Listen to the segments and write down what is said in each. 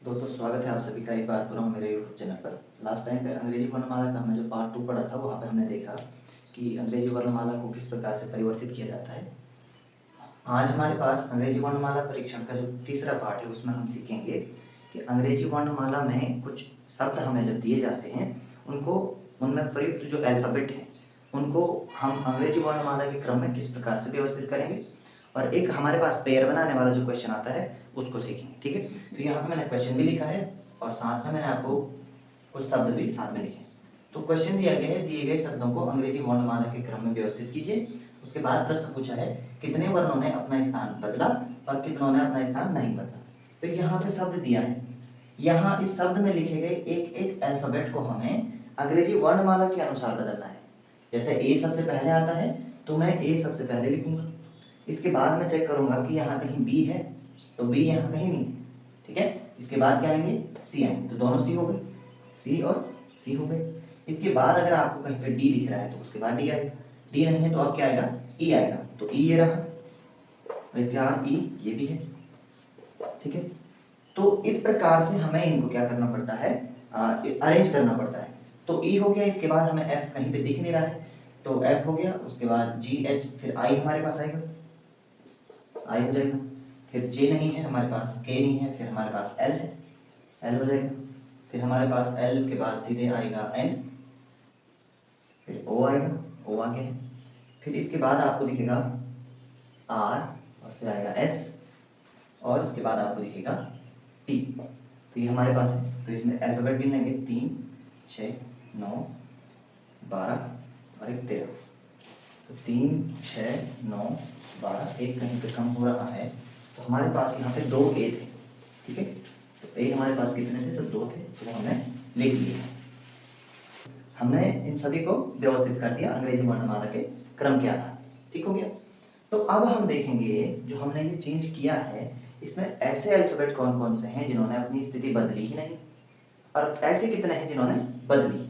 दोस्तों स्वागत है आप सभी का एक बार पूरा मेरे यूट्यूब चैनल पर। लास्ट टाइम पे अंग्रेजी वर्णमाला का हमने जो पार्ट 2 पढ़ा था वहाँ पे हमने देखा कि अंग्रेजी वर्णमाला को किस प्रकार से परिवर्तित किया जाता है। आज हमारे पास अंग्रेजी वर्णमाला परीक्षण का जो तीसरा पार्ट है उसमें हम सीखेंगे कि अंग्रेजी वर्णमाला में कुछ शब्द हमें जब दिए जाते हैं उनको उनमें प्रयुक्त जो अल्फ़ाबेट हैं उनको हम अंग्रेजी वर्णमाला के क्रम में किस प्रकार से व्यवस्थित करेंगे और एक हमारे पास पेयर बनाने वाला जो क्वेश्चन आता है उसको सीखेंगे। ठीक है, तो यहाँ पे मैंने क्वेश्चन भी लिखा है और साथ में मैंने आपको कुछ शब्द भी साथ में लिखे। तो क्वेश्चन दिया गया है, दिए गए शब्दों को अंग्रेजी वर्णमाला के क्रम में व्यवस्थित कीजिए। उसके बाद प्रश्न पूछा है कितने वर्णों ने अपना स्थान बदला और कितनों ने अपना स्थान नहीं बदला। तो यहाँ पे शब्द दिया है, यहाँ इस शब्द में लिखे गए एक एक अल्फाबेट को हमें अंग्रेजी वर्णमाला के अनुसार बदलना है। जैसे ए सबसे पहले आता है तो मैं ए सबसे पहले लिखूंगा। इसके बाद मैं चेक करूंगा कि यहाँ कहीं बी है तो बी यहाँ कहीं नहीं है। ठीक है, इसके बाद क्या आएंगे सी आएंगे, तो दोनों सी हो गए, सी और सी हो गए। इसके बाद अगर आपको कहीं पे डी दिख रहा है तो उसके बाद डी आएगा, डी नहीं है तो अब क्या आएगा ई आएगा, तो ई ये रहा और इसके बाद ई ये भी है। ठीक है, तो इस प्रकार से हमें इनको क्या करना पड़ता है, अरेंज करना पड़ता है। तो ई हो गया, इसके बाद हमें एफ कहीं पे दिख नहीं रहा है तो एफ हो गया, उसके बाद जी एच, फिर आई हमारे पास आएगा, आई हो जाएगा, फिर जे नहीं है हमारे पास, के नहीं है, फिर हमारे पास एल है, एल हो जाएगा, फिर हमारे पास एल के बाद सीधे आएगा एन, फिर ओ आएगा, ओ आ गया है, फिर इसके बाद आपको दिखेगा आर और फिर आएगा एस और इसके बाद आपको दिखेगा टी। तो ये हमारे पास है, तो इसमें अल्फाबेट गिन लेंगे 3 6 9 12 और 1 13। तो 3 6 9 12, एक कहीं पे कम हो रहा है तो हमारे पास यहाँ पे 2 ए थे। ठीक है, तो ए हमारे पास कितने थे, तो 2 थे, तो हमने लिख लिए। हमने इन सभी को व्यवस्थित कर दिया अंग्रेजी वर्णमाला के क्रम के आधार। ठीक हो गया, तो अब हम देखेंगे जो हमने ये चेंज किया है इसमें ऐसे अल्फाबेट कौन कौन से हैं जिन्होंने अपनी स्थिति बदली ही नहीं और ऐसे कितने हैं जिन्होंने बदली।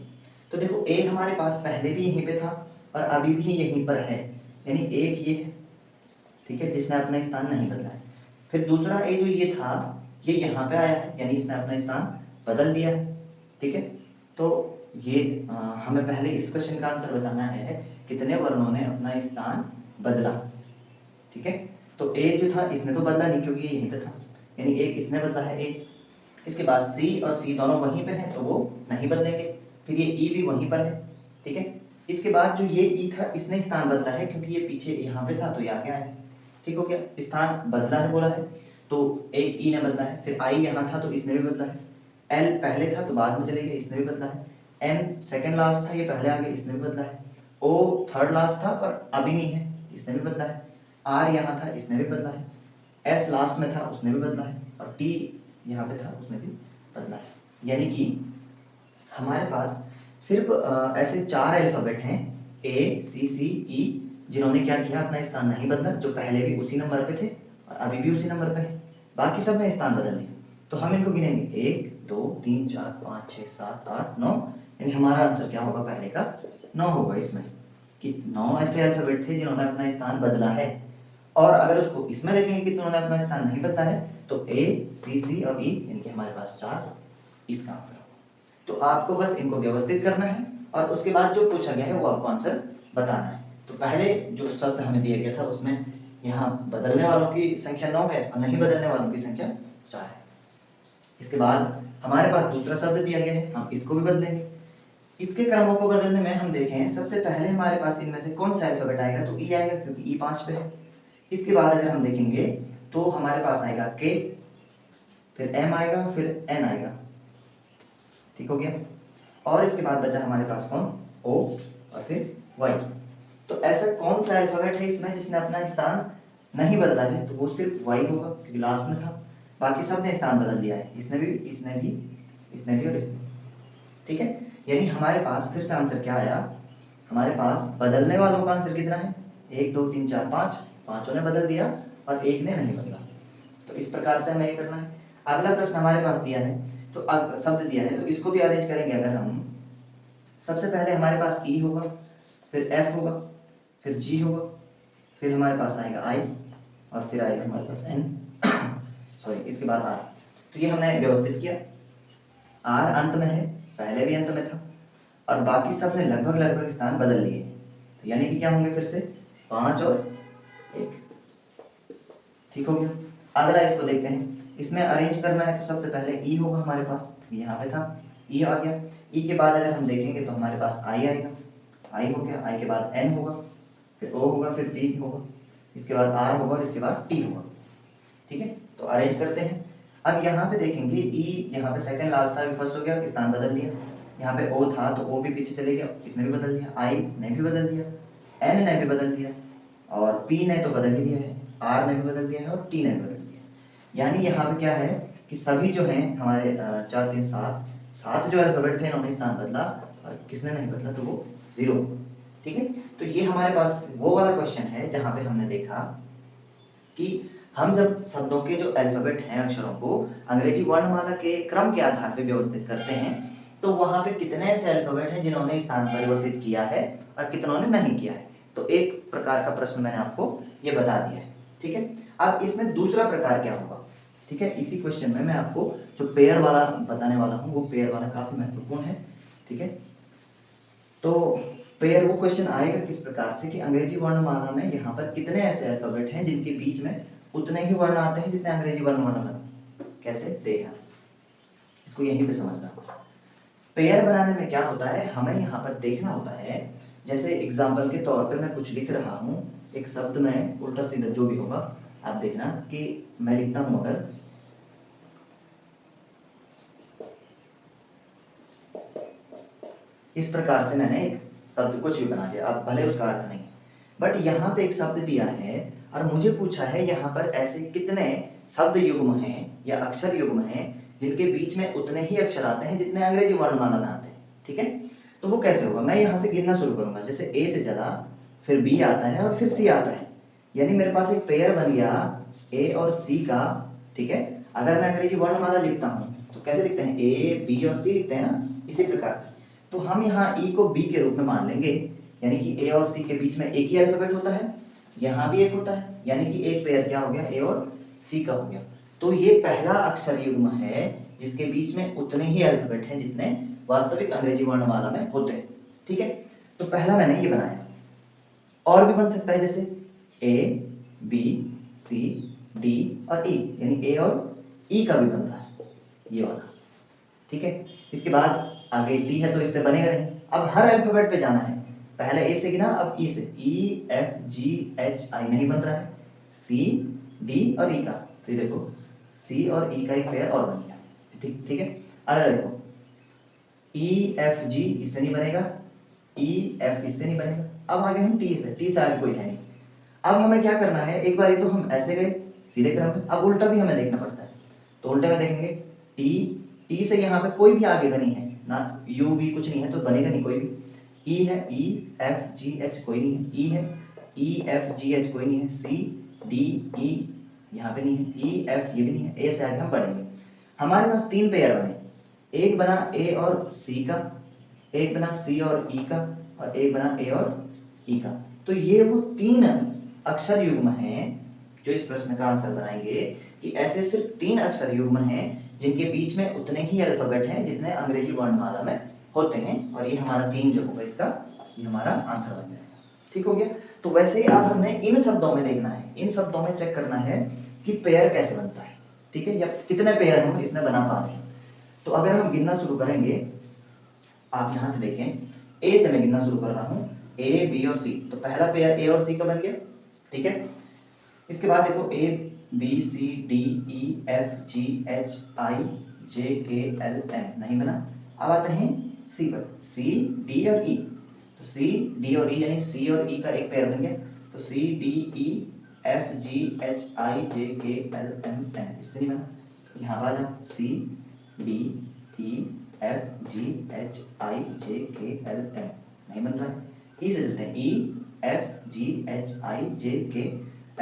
तो देखो ए हमारे पास पहले भी यहीं पे था और अभी भी यहीं पर है, यानी एक ये है। ठीक है, जिसने अपना स्थान नहीं बदला है। फिर दूसरा ए जो ये था ये यहाँ पे आया है, यानी इसने अपना स्थान बदल दिया है। ठीक है, तो ये हमें पहले इस क्वेश्चन का आंसर बताना है कितने वर्णों ने अपना स्थान बदला। ठीक है, तो ए जो था इसने तो बदला नहीं क्योंकि ये यहीं पे था, यानी एक इसने बदला है ए। इसके बाद सी और सी दोनों वहीं पे हैं तो वो नहीं बदलेंगे, फिर ये ई भी वहीं पर है। ठीक है, इसके बाद जो ये ई था इसने स्थान बदला है क्योंकि ये पीछे यहाँ पे था तो ये आ गया है। ठीक हो गया, स्थान बदला है बोला है तो एक ई ने बदला है, फिर आई यहाँ था तो इसने भी बदला है, एल पहले था तो बाद में चले गए इसने भी बदला है, एन सेकंड लास्ट था ये पहले आ गया इसने भी बदला है, ओ थर्ड लास्ट था पर अभी नहीं है इसने भी बदला है, आर यहाँ था इसने भी बदला है, एस लास्ट में था उसने भी बदला है और टी यहाँ पे था उसने भी बदला है। यानी कि हमारे पास सिर्फ ऐसे 4 अल्फाबेट हैं ए सी सी ई जिन्होंने क्या किया अपना स्थान नहीं बदला, जो पहले भी उसी नंबर पे थे और अभी भी उसी नंबर पे है, बाकी सब ने स्थान बदल दिया। तो हम इनको गिनेंगे 1 2 3 4 5 6 7 8 9, यानी हमारा आंसर क्या होगा पहले का 9 होगा। इसमें कि 9 ऐसे अल्फाबेट थे जिन्होंने अपना स्थान बदला है। और अगर उसको इसमें देखेंगे कि उन्होंने अपना स्थान नहीं बदला है तो ए सी और ई, यानी कि हमारे पास 4 इसका आंसर होगा। तो आपको बस इनको व्यवस्थित करना है और उसके बाद जो पूछा गया है वो आपको आंसर बताना है। तो पहले जो शब्द हमें दिया गया था उसमें यहाँ बदलने वालों की संख्या 9 है और नहीं बदलने वालों की संख्या 4 है। इसके बाद हमारे पास दूसरा शब्द दिया गया है, हम इसको भी बदलेंगे। इसके क्रमों को बदलने में हम देखें सबसे पहले हमारे पास इनमें से कौन सा अल्फाबेट आएगा, तो ई आएगा क्योंकि ई 5 पे है। इसके बाद अगर हम देखेंगे तो हमारे पास आएगा के, फिर एम आएगा, फिर एन आएगा। ठीक हो गया, और इसके बाद बचा हमारे पास कौन, ओ और फिर वाई। तो ऐसा कौन सा अल्फाबेट है इसमें जिसने अपना स्थान नहीं बदला है, तो वो सिर्फ वाई होगा क्योंकि लास्ट में था, बाकी सब ने स्थान बदल दिया है, इसने भी इसने भी इसने भी और इसने। ठीक है, यानी हमारे पास फिर से आंसर क्या आया, हमारे पास बदलने वालों का आंसर कितना है 1 2 3 4 5, पांचों ने बदल दिया और एक ने नहीं बदला। तो इस प्रकार से हमें ये करना है। अगला प्रश्न हमारे पास दिया है, तो शब्द दिया है तो इसको भी अरेंज करेंगे। अगर हम सबसे पहले हमारे पास ई होगा, फिर एफ होगा, फिर जी होगा, फिर हमारे पास आएगा आई और फिर आएगा हमारे पास एन सॉरी इसके बाद आर। तो ये हमने व्यवस्थित किया। आर अंत में है, पहले भी अंत में था, और बाकी सब ने लगभग लगभग स्थान बदल लिए। तो यानी कि क्या होंगे फिर से 5 और 1। ठीक हो गया। अगला इसको देखते हैं। इसमें अरेंज करना है तो सबसे पहले ई होगा हमारे पास, यहाँ पे था, ई आ गया। ई के बाद अगर हम देखेंगे तो हमारे पास आई आएगा, आई हो गया। आई के बाद एन होगा, फिर ओ होगा, फिर पी होगा, इसके बाद आर होगा और इसके बाद टी होगा। ठीक है, तो अरेंज करते हैं। अब यहाँ पे देखेंगे ई यहाँ पे सेकंड लास्ट था, अभी फर्स्ट हो गया, स्थान बदल दिया। यहाँ पे ओ था तो ओ भी पीछे चले गया, इसने भी बदल दिया। आई ने भी बदल दिया, एन ने भी बदल दिया, और पी ने तो बदल ही दिया है, आर ने भी बदल दिया है और टी ने भी बदल दिया। यानी यहाँ पे क्या है कि सभी जो हैं हमारे 4 3 7 जो अल्फाबेट थे इन्होंने स्थान बदला, और किसने नहीं बदला तो वो 0। ठीक है, तो ये हमारे पास वो वाला क्वेश्चन है जहाँ पे हमने देखा कि हम जब शब्दों के जो अल्फाबेट हैं, अक्षरों को अंग्रेजी वर्णमाला के क्रम के आधार पर व्यवस्थित करते हैं, तो वहाँ पे कितने ऐसे अल्फाबेट हैं जिन्होंने स्थान परिवर्तित किया है और कितनों ने नहीं किया है। तो एक प्रकार का प्रश्न मैंने आपको ये बता दिया है। ठीक है, अब इसमें दूसरा प्रकार क्या होगा। ठीक है, इसी क्वेश्चन में मैं आपको जो पेयर वाला बताने वाला हूँ, वो पेयर वाला काफी महत्वपूर्ण है। ठीक है, तो पेयर वो क्वेश्चन आएगा किस प्रकार से कि अंग्रेजी वर्णमाला में यहाँ पर कितने ऐसे अल्फाबेट हैं जिनके बीच में उतने ही वर्ण आते हैं जितने अंग्रेजी वर्णमाला में। कैसे देखना, इसको यहीं पे समझना। पेयर बनाने में क्या होता है, हमें यहाँ पर देखना होता है, जैसे एग्जाम्पल के तौर पे मैं कुछ लिख रहा हूँ, एक शब्द में उल्टा सीधा जो भी होगा आप देखना कि मैं लिखता हूँ अगर इस प्रकार से मैंने एक शब्द कुछ भी बना दिया, अब भले उसका अर्थ नहीं, बट यहाँ पे एक शब्द दिया है और मुझे पूछा है यहाँ पर ऐसे कितने शब्द युग्म हैं या अक्षर युग्म हैं जिनके बीच में उतने ही अक्षर आते हैं जितने अंग्रेजी वर्णमाला में आते हैं। ठीक है, तो वो कैसे होगा, मैं यहाँ से गिनना शुरू करूंगा, जैसे ए से चला, फिर बी आता है और फिर सी आता है, यानी मेरे पास एक पेयर बन गया ए और सी का। ठीक है, अगर मैं अंग्रेजी वर्णमाला लिखता हूँ तो कैसे लिखते हैं, ए बी और सी लिखते हैं ना, इसी प्रकार से। तो हम यहाँ ई को बी के रूप में मान लेंगे, यानी कि ए और सी के बीच में एक ही अल्फाबेट होता है, यहाँ भी एक होता है, यानी कि एक पेयर क्या हो गया, ए और सी का हो गया। तो ये पहला अक्षर युग्म है जिसके बीच में उतने ही अल्फाबेट हैं जितने वास्तविक अंग्रेजी वर्णमाला में होते हैं। ठीक है, तो पहला मैंने ये बनाया, और भी बन सकता है जैसे ए बी सी डी और ई, यानी ए और ई का भी बनता है ये वाला। ठीक है, इसके बाद आगे टी है तो इससे बनेगा नहीं। अब हर अल्फाबेट पे जाना है, पहले ए से गिना, अब ई से, ई एफ जी एच आई नहीं बन रहा है, सी डी और ई का, तो ये देखो सी और ई का एक पेयर और बन गया। ठीक ठीक है, अगर देखो ई एफ जी इससे नहीं बनेगा, ई एफ इससे नहीं बनेगा, अब आगे हम टी से आगे कोई है नहीं। अब हमें क्या करना है, एक बार तो हम ऐसे गए सीधे क्रम में, अब उल्टा भी हमें देखना पड़ता है, तो उल्टे में देखेंगे टी से यहाँ पे कोई भी आगे का नहीं है ना, यू भी कुछ नहीं है तो बनेगा नहीं कोई भी। ई है, ई एफ जी एच कोई नहीं है, ई है, ई एफ जी एच कोई नहीं है, सी डी ई यहाँ पे नहीं है, ई एफ ये भी नहीं है, ए से आगे हम पढ़ेंगे। हमारे पास 3 पेयर बने, एक बना ए और सी का, एक बना सी और ई का, और एक बना ए और ई का। तो ये वो 3 अक्षर युग्म हैं जो इस प्रश्न का आंसर बनाएंगे कि ऐसे सिर्फ 3 अक्षर युग्म हैं जिनके बीच में उतने ही अल्फाबेट हैं जितने अंग्रेजी वर्णमाला में होते हैं, और ये हमारा 3 जो होगा इसका, ये हमारा आंसर बन जाएगा। ठीक हो गया, तो वैसे ही अब हमने इन शब्दों में देखना है, इन शब्दों में चेक करना है कि पेयर कैसे बनता है। ठीक है, या कितने पेयर हम इसमें बना पा रहे हैं। तो अगर हम गिनना शुरू करेंगे, आप यहां से देखें, ए से मैं गिनना शुरू कर रहा हूं, ए बी और सी, तो पहला पेयर ए और सी का बन गया। ठीक है, इसके बाद देखो A B C D E F G H I J K L M नहीं बना। अब आते हैं सी पर, सी डी और ई, तो सी डी और ई यानी सी और ई का एक पेयर बन गया, तो C D E F G H I J K L M N, इससे नहीं बना। यहाँ पर आ जाओ, C D E F G H I J K L M नहीं बन रहा है। ई से चलते हैं, ई F G H I J K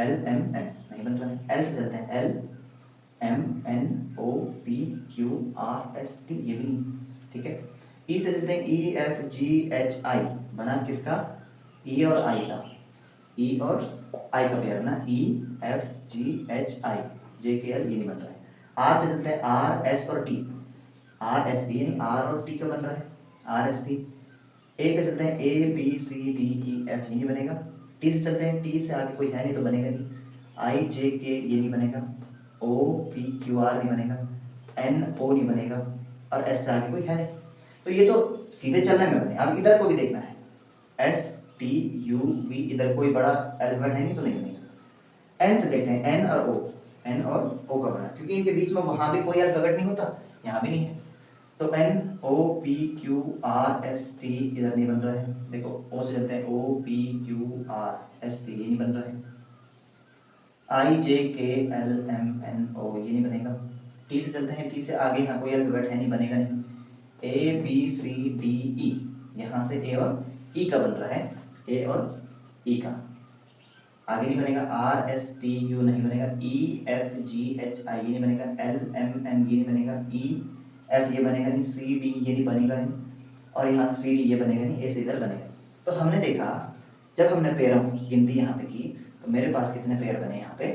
L M N नहीं बन रहा है। एल से चलते हैं, L M N O P Q R S T, ये भी नहीं। ठीक है, ई से चलते हैं, ई एफ जी एच आई बना किसका, ई और आई का, ई और आई का पेयर बना, ई F G H I J K L, ये नहीं बन रहा है। आर से चलते हैं आर एस और टी, आर एस टी यानी आर और टी का बन रहा है आर एस टी। ए का चलते हैं A B C D E F, ये नहीं बनेगा। टी से चलते हैं, टी से आगे कोई है नहीं तो बनेगा नहीं। आई जे के ये नहीं बनेगा, ओ पी क्यू आर नहीं बनेगा, एन ओ नहीं बनेगा, और एस से आगे कोई है नहीं। तो ये तो सीधे चलने में बने। अब इधर को भी देखना है, एस टी यू वी, इधर कोई बड़ा अल्फाबेट है नहीं तो नहीं बनेगा। एन से देखते हैं, एन और ओ, एन और ओ का बना, क्योंकि इनके बीच में वहां भी कोई अल्फाबेट नहीं होता, यहाँ भी नहीं है। तो N O P Q R S T इधर नहीं बन रहा है। देखो ओ से चलते हैं, O P Q R S T ये नहीं बन रहा है। आई J K L M N ओ ये नहीं बनेगा। टी से चलते हैं, टी से आगे यहाँ कोई अल्फाबेट है नहीं, बनेगा नहीं। ए बी सी डी ई, यहाँ से ए और ई का बन रहा है, ए और ई का आगे नहीं बनेगा। आर एस टी यू नहीं बनेगा, ई एफ जी एच आई ये नहीं बनेगा, एल एम एन ये नहीं बनेगा, ई एफ ये बनेगा नहीं, सी डी ये नहीं बनेगा नहीं, और यहाँ से सी डी ये बनेगा नहीं, ए से इधर बनेगा। तो हमने देखा जब हमने पेयरों की गिनती यहाँ पे की तो मेरे पास कितने पेयर बने यहाँ पे,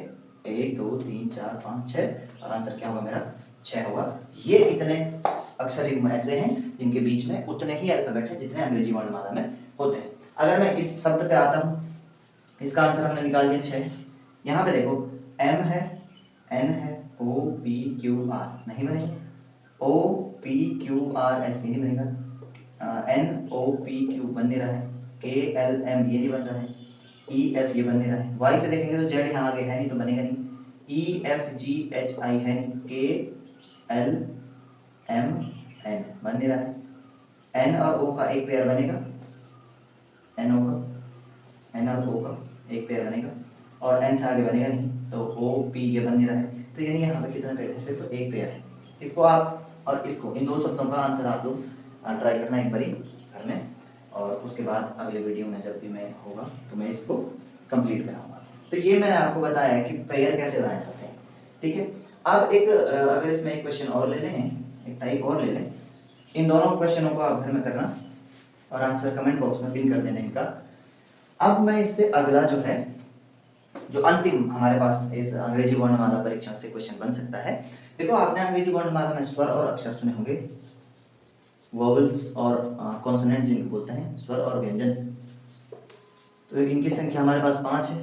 1 2 3 4 5 6, और आंसर क्या होगा मेरा 6 होगा। ये इतने अक्षर युग्म ऐसे हैं जिनके बीच में उतने ही अल्फाबेट हैं जितने अंग्रेजी वर्णमाला में होते हैं। अगर मैं इस शब्द पे आता हूँ, इसका आंसर हमने निकाल दिया 6। यहाँ पे देखो एम है, एन है, ओ पी क्यू आर नहीं बनेगा, O P Q R S नहीं बनेगा, एन ओ पी क्यू बन नहीं रहा है, के एल एम ये नहीं बन रहा है, ई एफ ये बन नहीं रहा है। वाई से देखेंगे तो जेड यहाँ आगे है नहीं तो बनेगा नहीं, ई एफ जी एच आई है नहीं, के एल एम एन बन नहीं रहा है। एन और ओ का एक पेयर बनेगा, एन ओ का, एन और ओ का एक पेयर बनेगा, और एन से आगे बनेगा नहीं, तो ओ पी ये बन नहीं रहा है। तो यानी यहाँ पे कितना पेयर है, सिर्फ एक पेयर है। इसको आप और इसको, इन दो शब्दों का आंसर आप लोग ट्राई करना एक बारी घर में, और उसके बाद अगले वीडियो में जब भी मैं होगा तो मैं इसको कंप्लीट कराऊंगा। तो ये मैंने आपको बताया है कि पेयर कैसे बनाए जाते हैं, ठीक है। अब एक अगर इसमें एक क्वेश्चन और ले लें, एक टाइप और ले लें, इन दोनों क्वेश्चनों को आप घर में करना और आंसर कमेंट बॉक्स में पिन कर देना इनका। अब मैं इस पे अगला जो है, जो अंतिम हमारे पास इस अंग्रेजी वर्णमाला परीक्षण से क्वेश्चन बन सकता है। देखो आपने अंग्रेजी वर्णमाला में स्वर और अक्षर सुने होंगे, वोवेल्स और कॉन्सोनेंट जिनको बोलते हैं, स्वर और व्यंजन। तो इनकी संख्या हमारे पास 5 है,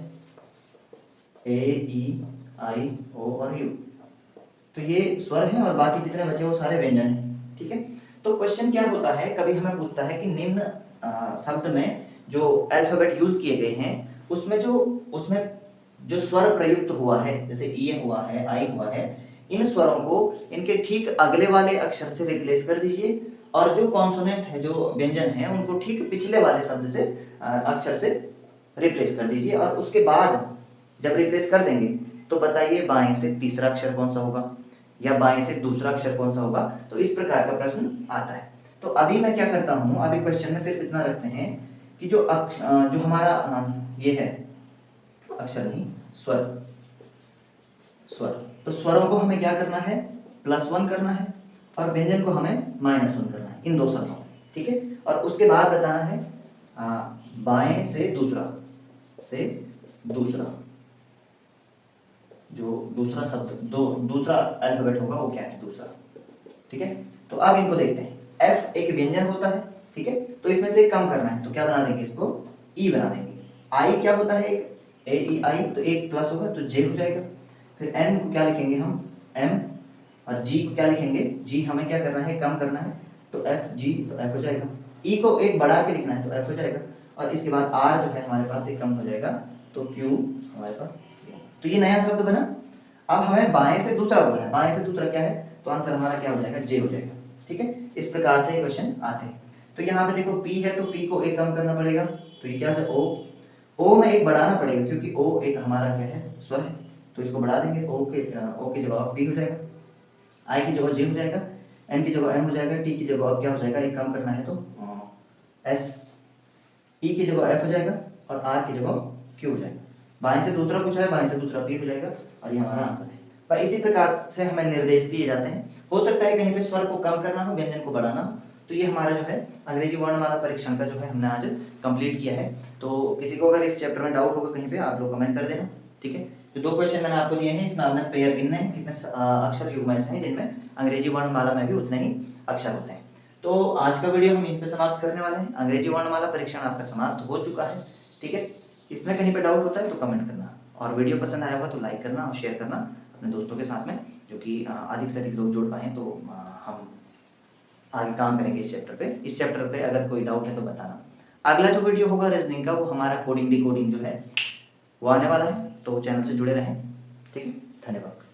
ए ई आई ओ और यू। तो ये स्वर है और बाकी जितने बचे वो सारे व्यंजन हैं, ठीक है। तो क्वेश्चन क्या होता है, कभी हमें पूछता है कि निम्न शब्द में जो अल्फाबेट यूज किए गए हैं उसमें जो स्वर प्रयुक्त हुआ है, जैसे ई हुआ है, आई हुआ है, इन स्वरों को इनके ठीक अगले वाले अक्षर से रिप्लेस कर दीजिए, और जो कॉन्सोनेंट है, जो व्यंजन है, उनको ठीक पिछले वाले शब्द से अक्षर से रिप्लेस कर दीजिए। और उसके बाद जब रिप्लेस कर देंगे तो बताइए बाएं से तीसरा अक्षर कौन सा होगा या बाएं से दूसरा अक्षर कौन सा होगा। तो इस प्रकार का प्रश्न आता है। तो अभी मैं क्या करता हूँ, अभी क्वेश्चन में सिर्फ इतना रखते हैं कि जो हमारा ये है अक्षर नहीं, स्वर, तो स्वरों को हमें क्या करना है, +1 करना है, और व्यंजन को हमें -1 करना है, इन दो शब्दों, ठीक है। और उसके बाद बताना है बाएं से दूसरा जो दूसरा शब्द, दूसरा अल्फाबेट होगा वो क्या है, दूसरा, ठीक है। तो अब इनको देखते हैं। एफ एक व्यंजन होता है, ठीक है, तो इसमें से कम करना है तो क्या बना देंगे, इसको ई बना देंगे। आई क्या होता है, एक ए ई आई, तो एक प्लस होगा तो जे हो जाएगा। फिर एन को क्या लिखेंगे हम, एम, और जी को क्या लिखेंगे, जी हमें क्या करना है, कम करना है, तो एफ जी, तो एफ हो जाएगा। ई को एक बढ़ा के लिखना है तो एफ हो जाएगा, और इसके बाद आर जो है हमारे पास एक कम हो जाएगा तो क्यू हमारे पास। तो ये नया शब्द बना। अब हमें बाएं से दूसरा बोलना है, बाएं से दूसरा क्या है, तो आंसर हमारा क्या हो जाएगा, जे हो जाएगा, ठीक है। इस प्रकार से क्वेश्चन आते हैं। तो यहाँ पे देखो पी है तो पी को एक कम करना पड़ेगा, तो ये क्या है, ओ में एक बढ़ाना पड़ेगा क्योंकि ओ एक हमारा क्या है, स्वर है, तो इसको बढ़ा देंगे, ओ की जगह पी हो जाएगा, आई की जगह जे हो जाएगा, एन की जगह एम हो जाएगा, टी की जगह अब क्या हो जाएगा, एक कम करना है तो एस, ई की जगह एफ हो जाएगा, और आर की जगह क्यू हो जाएगा। बाएं से दूसरा कुछ है, बाएं से दूसरा पी हो जाएगा, और ये हमारा आंसर है। पर इसी प्रकार से हमें निर्देश दिए जाते हैं। हो सकता है कहीं पे स्वर को कम करना हो, व्यंजन को बढ़ाना हो। तो ये हमारा जो है अंग्रेजी वर्णमाला परीक्षण का जो है हमने आज कंप्लीट किया है। तो किसी को अगर इस चैप्टर में डाउट होगा कहीं पे, आप लोग कमेंट कर देना, ठीक है। जो 2 क्वेश्चन मैंने आपको दिए हैं इसमें आपने पेयर गिनने हैं, कितने अक्षर युग्म ऐसे हैं जिनमें अंग्रेजी वर्णमाला में भी उतने ही अक्षर होते हैं। तो आज का वीडियो हम यहीं पे समाप्त करने वाले हैं। अंग्रेजी वर्णमाला परीक्षण आपका समाप्त हो चुका है, ठीक है। इसमें कहीं पे डाउट होता है तो कमेंट करना, और वीडियो पसंद आया होगा तो लाइक करना और शेयर करना अपने दोस्तों के साथ में, जो कि अधिक से अधिक लोग जुड़ पाएँ। तो हम आगे काम करेंगे इस चैप्टर पे। इस चैप्टर पे अगर कोई डाउट है तो बताना। अगला जो वीडियो होगा रीजनिंग का, वो हमारा कोडिंग डिकोडिंग जो है वो आने वाला है, तो चैनल से जुड़े रहें, ठीक है। धन्यवाद।